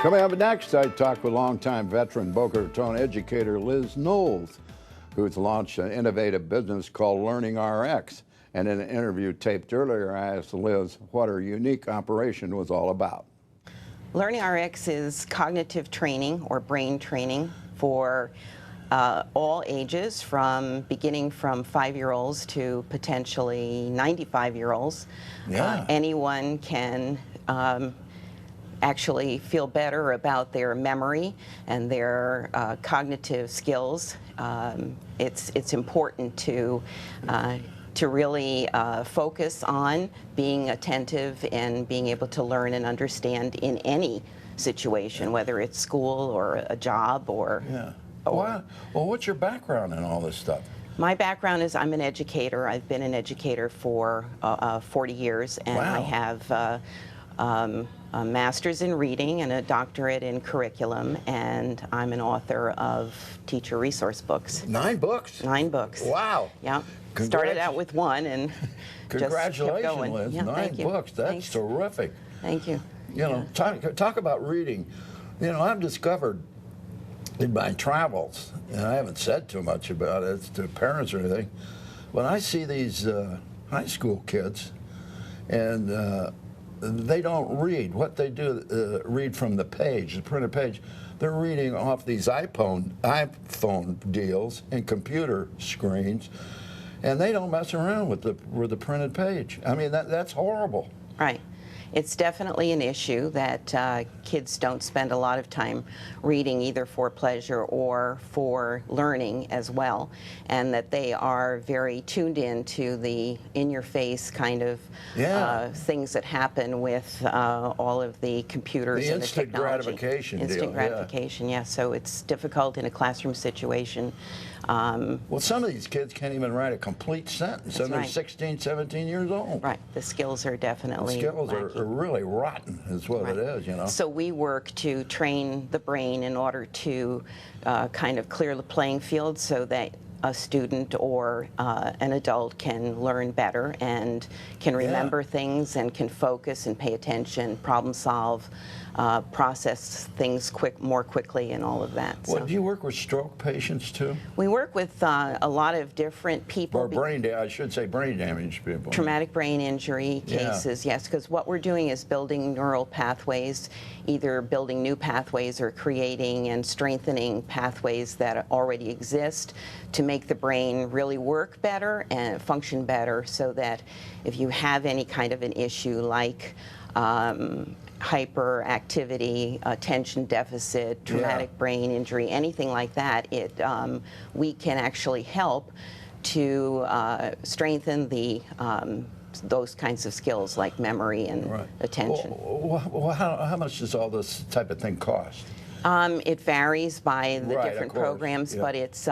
Coming up next, I talk with longtime veteran Boca Raton educator Liz Knowles, who's launched an innovative business called LearningRx. And in an interview taped earlier, I asked Liz what her unique operation was all about. LearningRx is cognitive training or brain training for all ages, beginning from 5-year-olds to potentially 95-year-olds. Yeah. Anyone can actually feel better about their memory and their cognitive skills. It's important to really focus on being attentive and being able to learn and understand in any situation, whether it's school or a job or... Yeah. Well, what's your background in all this stuff? My background is I'm an educator. I've been an educator for 40 years, and Wow. I have a master's in reading and a doctorate in curriculum, and I'm an author of teacher resource books. 9 books? 9 books. Wow. Yeah. Started out with one and just kept going. Congratulations, Liz. Yeah, 9 books. That's Thanks. terrific. Thank you. You know, talk about reading. You know, I've discovered in my travels, and I haven't said too much about it to parents or anything, when I see these high school kids and they don't read. What they do, read from the page, the printed page. They're reading off these iPhone deals and computer screens, and they don't mess around with the printed page. I mean, that's horrible. Right. It's definitely an issue that kids don't spend a lot of time reading either for pleasure or for learning as well, and that they are very tuned in to the in-your-face kind of things that happen with all of the computers and the instant technology. gratification Instant deal, gratification, yeah. So it's difficult in a classroom situation. Well, some of these kids can't even write a complete sentence, and they're 16, 17 years old. Right. The skills are definitely The skills are lacking. really rotten, is what it is, you know. So we work to train the brain in order to kind of clear the playing field so that a student or an adult can learn better and can remember things and can focus and pay attention, problem solve, process things more quickly and all of that. Well, do you work with stroke patients too? We work with a lot of different people. Or I should say brain damage people. Traumatic brain injury cases, yes, because what we're doing is building neural pathways, either building new pathways or creating and strengthening pathways that already exist to make the brain really work better and function better, so that if you have any kind of an issue like hyperactivity, attention deficit, traumatic brain injury, anything like that, we can actually help to strengthen those kinds of skills like memory and attention. Well, how much does all this type of thing cost? It varies by the different course. programs, but it's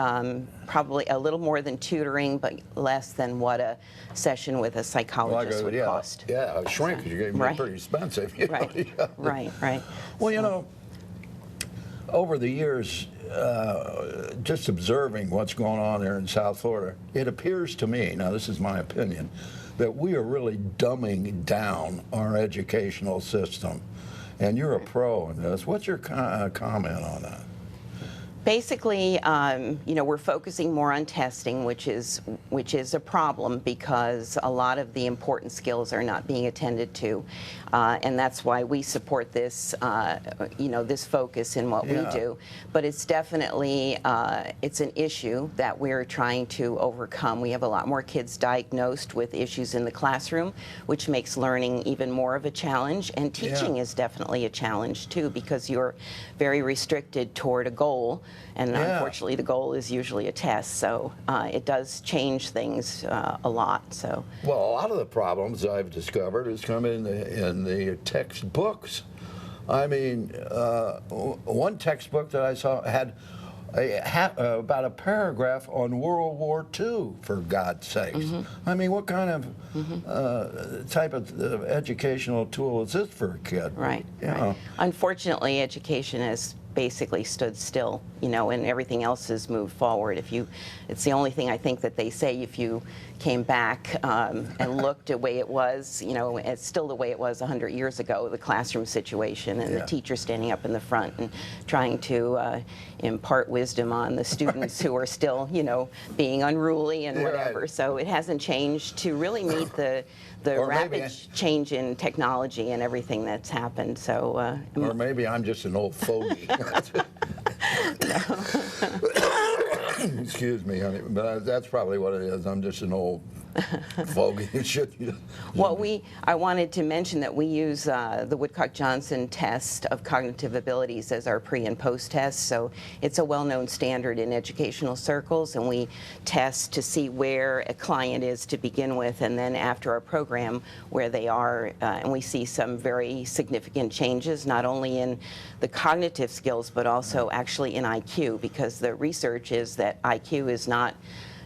probably a little more than tutoring, but less than what a session with a psychologist would cost. Yeah, a shrink, you're getting pretty expensive. Right. Well, you know, over the years, just observing what's going on there in South Florida, it appears to me, now this is my opinion, that we are really dumbing down our educational system. And you're a pro in this. What's your comment on that? Basically, you know, we're focusing more on testing, which is a problem because a lot of the important skills are not being attended to, and that's why we support this, you know, this focus in what we do. But it's definitely it's an issue that we're trying to overcome. We have a lot more kids diagnosed with issues in the classroom, which makes learning even more of a challenge. And teaching is definitely a challenge too, because you're very restricted toward a goal. And unfortunately, the goal is usually a test, so it does change things a lot. So, well, a lot of the problems I've discovered has come in the textbooks. I mean, one textbook that I saw had about a paragraph on World War II, for God's sakes. I mean, what kind of type of educational tool is this for a kid? Right. You know? Unfortunately, education has basically stood still, and everything else has moved forward. It's the only thing I think that they say, if you came back and looked the way it was, it's still the way it was 100 years ago, the classroom situation and the teacher standing up in the front and trying to impart wisdom on the students who are still, being unruly and whatever. Right. So it hasn't changed to really meet the rapid change in technology and everything that's happened. So, or maybe I'm just an old fogey. Excuse me, honey, but that's probably what it is. I'm just an old fogey. Well, I wanted to mention that we use the Woodcock-Johnson test of cognitive abilities as our pre and post test. So it's a well-known standard in educational circles, and we test to see where a client is to begin with, and then after our program where they are, and we see some very significant changes, not only in the cognitive skills, but also actually in IQ, because the research is that IQ is not,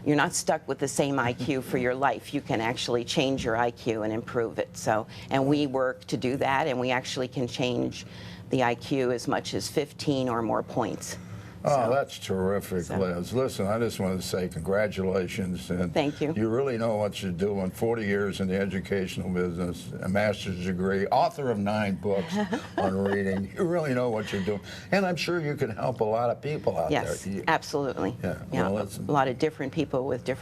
you're not stuck with the same IQ for your life. You can actually change your IQ and improve it. So, and we work to do that, and we actually can change the IQ as much as 15 or more points. Oh, that's terrific, Liz. Listen, I just want to say congratulations. And thank you. You really know what you're doing. 40 years in the educational business, a master's degree, author of 9 books on reading. You really know what you're doing. And I'm sure you can help a lot of people out there. Yes, absolutely. Yeah. Yeah, Well, a lot of different people with different